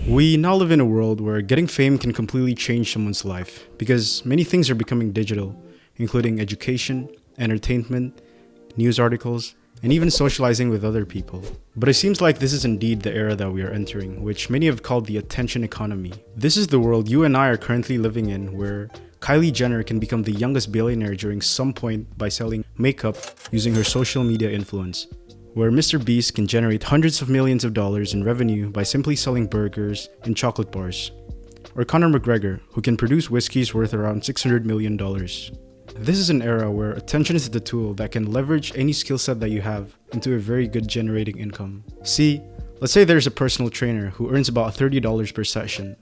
We now live in a world where getting fame can completely change someone's life because many things are becoming digital, including education, entertainment, news articles, and even socializing with other people. But it seems like this is indeed the era that we are entering, which many have called the attention economy. This is the world you and I are currently living in, where Kylie Jenner can become the youngest billionaire during some point by selling makeup using her social media influence, where Mr. Beast can generate hundreds of millions of dollars in revenue by simply selling burgers and chocolate bars, or Conor McGregor, who can produce whiskeys worth around $600 million. This is an era where attention is the tool that can leverage any skill set that you have into a very good generating income. See, let's say there's a personal trainer who earns about $30 per session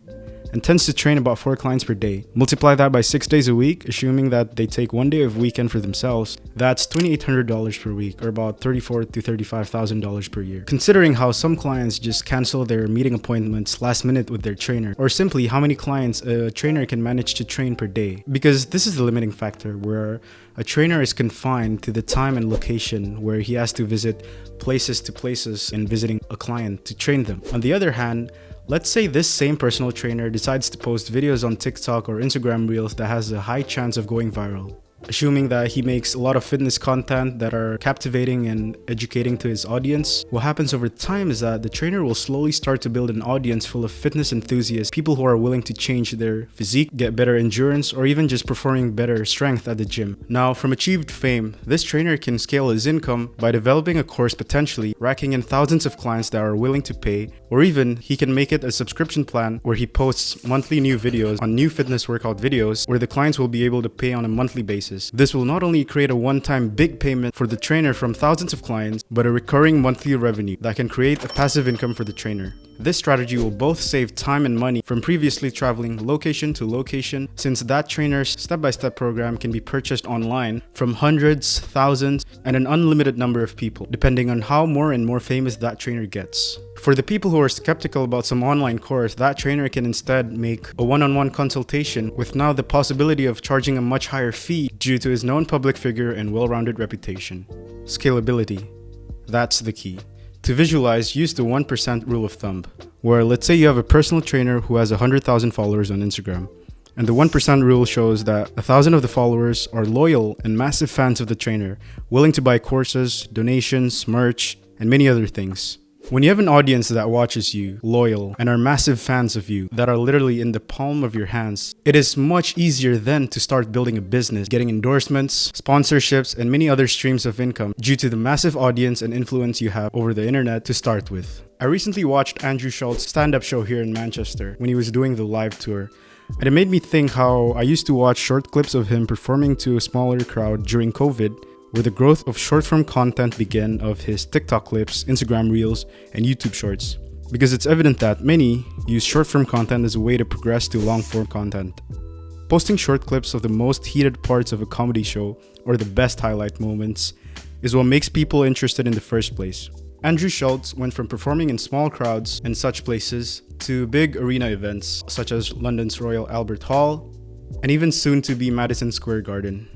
and tends to train about 4 clients per day. Multiply that by 6 days a week, assuming that they take 1 day of weekend for themselves, that's $2,800 per week, or about $34,000 to $35,000 per year. Considering how some clients just cancel their meeting appointments last minute with their trainer, or simply how many clients a trainer can manage to train per day. Because this is the limiting factor, where a trainer is confined to the time and location where he has to visit places to places in visiting a client to train them. On the other hand, let's say this same personal trainer decides to post videos on TikTok or Instagram Reels that has a high chance of going viral. Assuming that he makes a lot of fitness content that are captivating and educating to his audience, what happens over time is that the trainer will slowly start to build an audience full of fitness enthusiasts, people who are willing to change their physique, get better endurance, or even just performing better strength at the gym. Now, from achieved fame, this trainer can scale his income by developing a course potentially, racking in thousands of clients that are willing to pay, or even he can make it a subscription plan where he posts monthly new videos on new fitness workout videos where the clients will be able to pay on a monthly basis. This will not only create a one-time big payment for the trainer from thousands of clients, but a recurring monthly revenue that can create a passive income for the trainer. This strategy will both save time and money from previously traveling location to location, since that trainer's step-by-step program can be purchased online from hundreds, thousands, and an unlimited number of people, depending on how more and more famous that trainer gets. For the people who are skeptical about some online course, that trainer can instead make a one-on-one consultation with now the possibility of charging a much higher fee due to his known public figure and well-rounded reputation. Scalability. That's the key. To visualize, use the 1% rule of thumb, where let's say you have a personal trainer who has 100,000 followers on Instagram, and the 1% rule shows that 1,000 of the followers are loyal and massive fans of the trainer, willing to buy courses, donations, merch, and many other things. When you have an audience that watches you, loyal, and are massive fans of you, that are literally in the palm of your hands, it is much easier then to start building a business, getting endorsements, sponsorships, and many other streams of income due to the massive audience and influence you have over the internet to start with. I recently watched Andrew Schultz's stand-up show here in Manchester when he was doing the live tour, and it made me think how I used to watch short clips of him performing to a smaller crowd during COVID, where the growth of short-form content began of his TikTok clips, Instagram Reels, and YouTube Shorts. Because it's evident that many use short-form content as a way to progress to long-form content. Posting short clips of the most heated parts of a comedy show, or the best highlight moments, is what makes people interested in the first place. Andrew Schultz went from performing in small crowds and such places to big arena events, such as London's Royal Albert Hall, and even soon to be Madison Square Garden.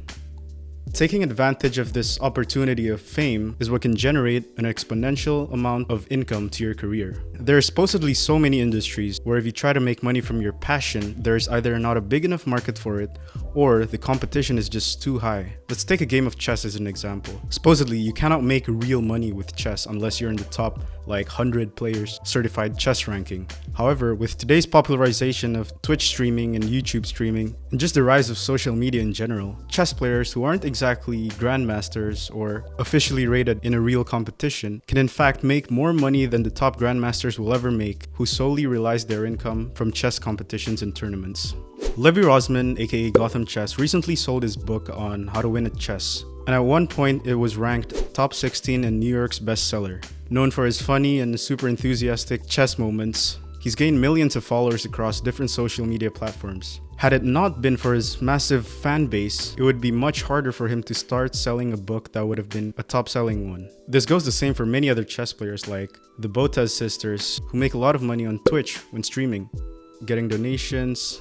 Taking advantage of this opportunity of fame is what can generate an exponential amount of income to your career. There are supposedly so many industries where if you try to make money from your passion, there's either not a big enough market for it, or the competition is just too high. Let's take a game of chess as an example. Supposedly, you cannot make real money with chess unless you're in the top 100 players certified chess ranking. However, with today's popularization of Twitch streaming and YouTube streaming, and just the rise of social media in general, chess players who aren't exactly grandmasters or officially rated in a real competition can in fact make more money than the top grandmasters will ever make, who solely realize their income from chess competitions and tournaments. Levi Rosman, aka Gotham Chess, recently sold his book on how to win at chess, and at one point it was ranked top 16 in New York's bestseller. Known for his funny and super enthusiastic chess moments, he's gained millions of followers across different social media platforms. Had it not been for his massive fan base, it would be much harder for him to start selling a book that would have been a top-selling one. This goes the same for many other chess players like the Botez sisters, who make a lot of money on Twitch when streaming, getting donations,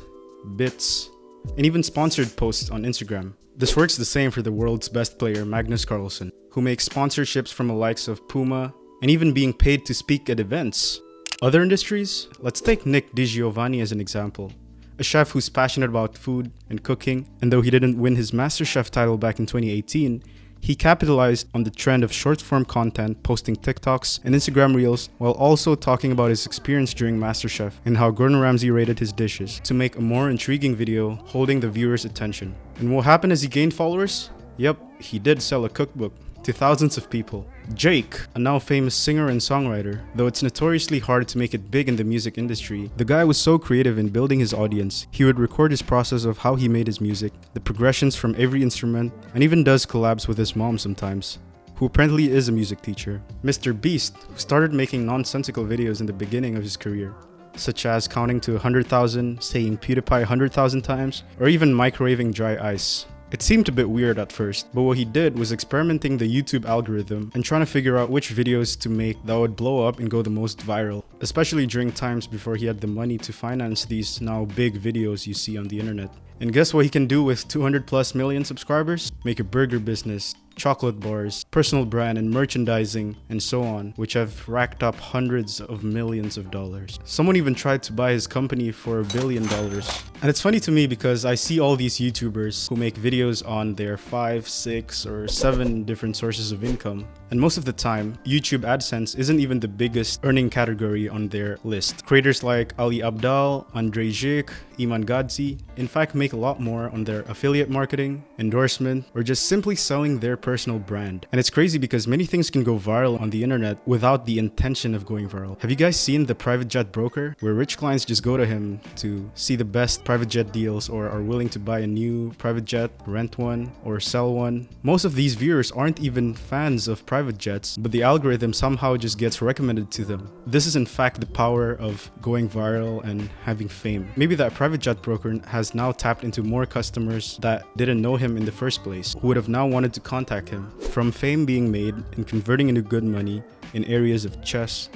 bits, and even sponsored posts on Instagram. This works the same for the world's best player Magnus Carlsen, who makes sponsorships from the likes of Puma, and even being paid to speak at events. Other industries? Let's take Nick DiGiovanni as an example. A chef who's passionate about food and cooking, and though he didn't win his MasterChef title back in 2018, he capitalized on the trend of short-form content, posting TikToks and Instagram Reels, while also talking about his experience during MasterChef and how Gordon Ramsay rated his dishes to make a more intriguing video holding the viewer's attention. And what happened as he gained followers? Yep, he did sell a cookbook to thousands of people. Jake, a now famous singer and songwriter, though it's notoriously hard to make it big in the music industry, the guy was so creative in building his audience. He would record his process of how he made his music, the progressions from every instrument, and even does collabs with his mom sometimes, who apparently is a music teacher. Mr. Beast, who started making nonsensical videos in the beginning of his career, such as counting to 100,000, saying PewDiePie 100,000 times, or even microwaving dry ice. It seemed a bit weird at first, but what he did was experimenting the YouTube algorithm and trying to figure out which videos to make that would blow up and go the most viral, especially during times before he had the money to finance these now big videos you see on the internet. And guess what he can do with 200+ million subscribers? Make a burger business, chocolate bars, personal brand and merchandising, and so on, which have racked up hundreds of millions of dollars. Someone even tried to buy his company for $1 billion. And it's funny to me because I see all these YouTubers who make videos on their 5, 6, or 7 different sources of income. And most of the time, YouTube AdSense isn't even the biggest earning category on their list. Creators like Ali Abdal, Andre Jik, Iman Gadzi, in fact make a lot more on their affiliate marketing, endorsement, or just simply selling their personal brand. And it's crazy because many things can go viral on the internet without the intention of going viral. Have you guys seen The Private Jet Broker? Where rich clients just go to him to see the best private jet deals or are willing to buy a new private jet, rent one, or sell one. Most of these viewers aren't even fans of private jets, but the algorithm somehow just gets recommended to them. This is in fact the power of going viral and having fame. Maybe that private jet broker has now tapped into more customers that didn't know him in the first place, who would have now wanted to contact him. From fame being made and converting into good money in areas of chess,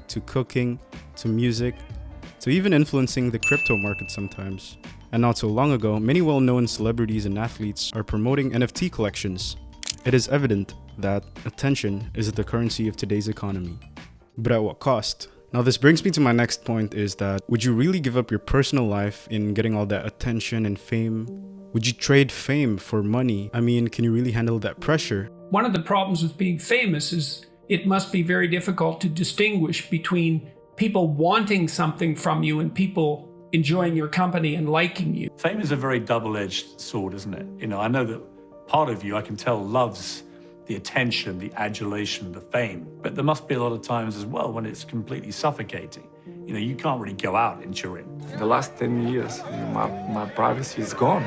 to cooking, to music, to even influencing the crypto market sometimes. And not so long ago, many well-known celebrities and athletes are promoting NFT collections. It is evident that attention is the currency of today's economy. But at what cost? Now this brings me to my next point, is that would you really give up your personal life in getting all that attention and fame? Would you trade fame for money? I mean, can you really handle that pressure? One of the problems with being famous is it must be very difficult to distinguish between people wanting something from you and people enjoying your company and liking you. Fame is a very double-edged sword, isn't it? You know, I know that part of you, I can tell, loves the attention, the adulation, the fame. But there must be a lot of times as well when it's completely suffocating. You know, you can't really go out and enjoy it. The last 10 years, my privacy is gone.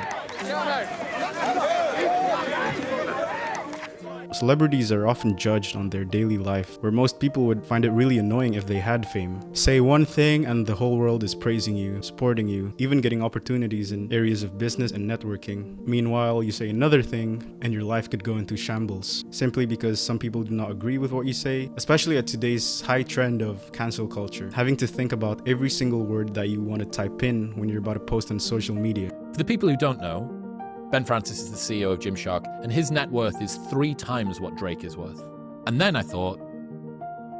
Celebrities are often judged on their daily life, where most people would find it really annoying if they had fame. Say one thing and the whole world is praising you, supporting you, even getting opportunities in areas of business and networking. Meanwhile, you say another thing and your life could go into shambles, simply because some people do not agree with what you say, especially at today's high trend of cancel culture, having to think about every single word that you want to type in when you're about to post on social media. For the people who don't know, Ben Francis is the CEO of Gymshark, and his net worth is 3 times what Drake is worth. And then I thought,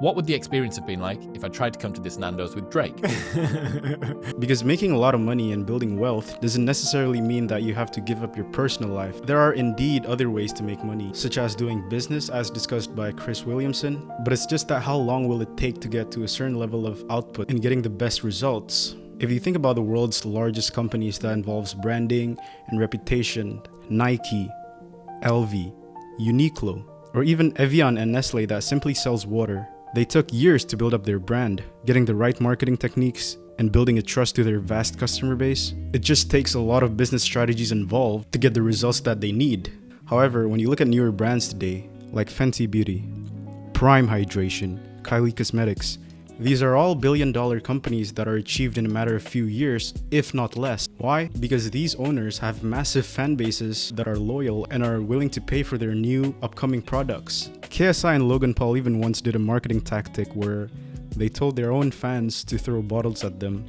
what would the experience have been like if I tried to come to this Nando's with Drake? Because making a lot of money and building wealth doesn't necessarily mean that you have to give up your personal life. There are indeed other ways to make money, such as doing business as discussed by Chris Williamson, but it's just that how long will it take to get to a certain level of output and getting the best results? If you think about the world's largest companies that involves branding and reputation, Nike, LV, Uniqlo, or even Evian and Nestle that simply sells water, they took years to build up their brand, getting the right marketing techniques and building a trust to their vast customer base. It just takes a lot of business strategies involved to get the results that they need. However, when you look at newer brands today, like Fenty Beauty, Prime Hydration, Kylie Cosmetics, these are all billion-dollar companies that are achieved in a matter of few years, if not less. Why? Because these owners have massive fan bases that are loyal and are willing to pay for their new upcoming products. KSI and Logan Paul even once did a marketing tactic where they told their own fans to throw bottles at them,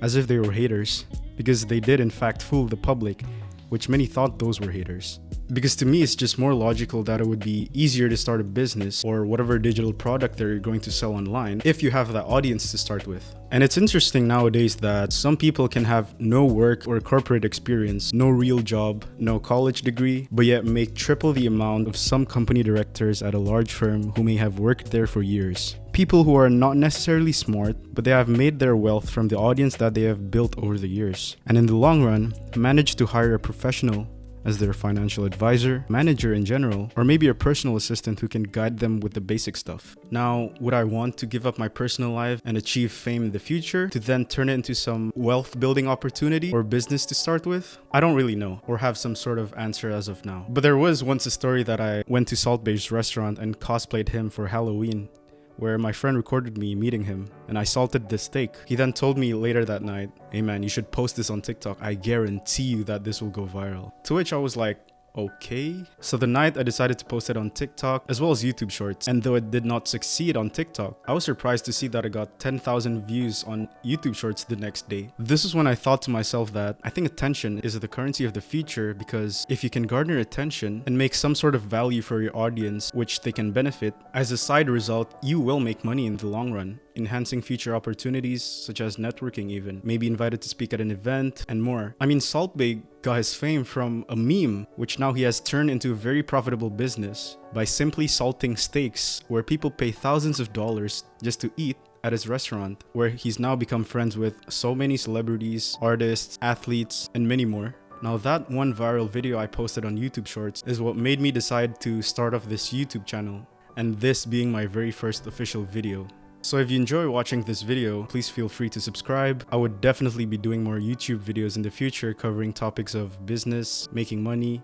as if they were haters, because they did in fact fool the public, which many thought those were haters. Because to me, it's just more logical that it would be easier to start a business or whatever digital product they're going to sell online if you have that audience to start with. And it's interesting nowadays that some people can have no work or corporate experience, no real job, no college degree, but yet make triple the amount of some company directors at a large firm who may have worked there for years. People who are not necessarily smart, but they have made their wealth from the audience that they have built over the years. And in the long run, managed to hire a professional as their financial advisor, manager in general, or maybe a personal assistant who can guide them with the basic stuff. Now, would I want to give up my personal life and achieve fame in the future to then turn it into some wealth building opportunity or business to start with? I don't really know or have some sort of answer as of now. But there was once a story that I went to Salt Bay's restaurant and cosplayed him for Halloween, where my friend recorded me meeting him and I salted the steak. He then told me later that night, "Hey man, you should post this on TikTok. I guarantee you that this will go viral." To which I was like, okay. So the night I decided to post it on TikTok as well as YouTube Shorts, and though it did not succeed on TikTok, I was surprised to see that it got 10,000 views on YouTube Shorts the next day. This is when I thought to myself that I think attention is the currency of the future, because if you can garner attention and make some sort of value for your audience which they can benefit, as a side result, you will make money in the long run, enhancing future opportunities such as networking even, maybe invited to speak at an event, and more. I mean, Salt Bae got his fame from a meme, which now he has turned into a very profitable business by simply salting steaks, where people pay thousands of dollars just to eat at his restaurant, where he's now become friends with so many celebrities, artists, athletes, and many more. Now that one viral video I posted on YouTube Shorts is what made me decide to start off this YouTube channel, and this being my very first official video. So if you enjoy watching this video, please feel free to subscribe. I would definitely be doing more YouTube videos in the future covering topics of business, making money,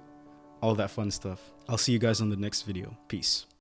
all that fun stuff. I'll see you guys on the next video. Peace.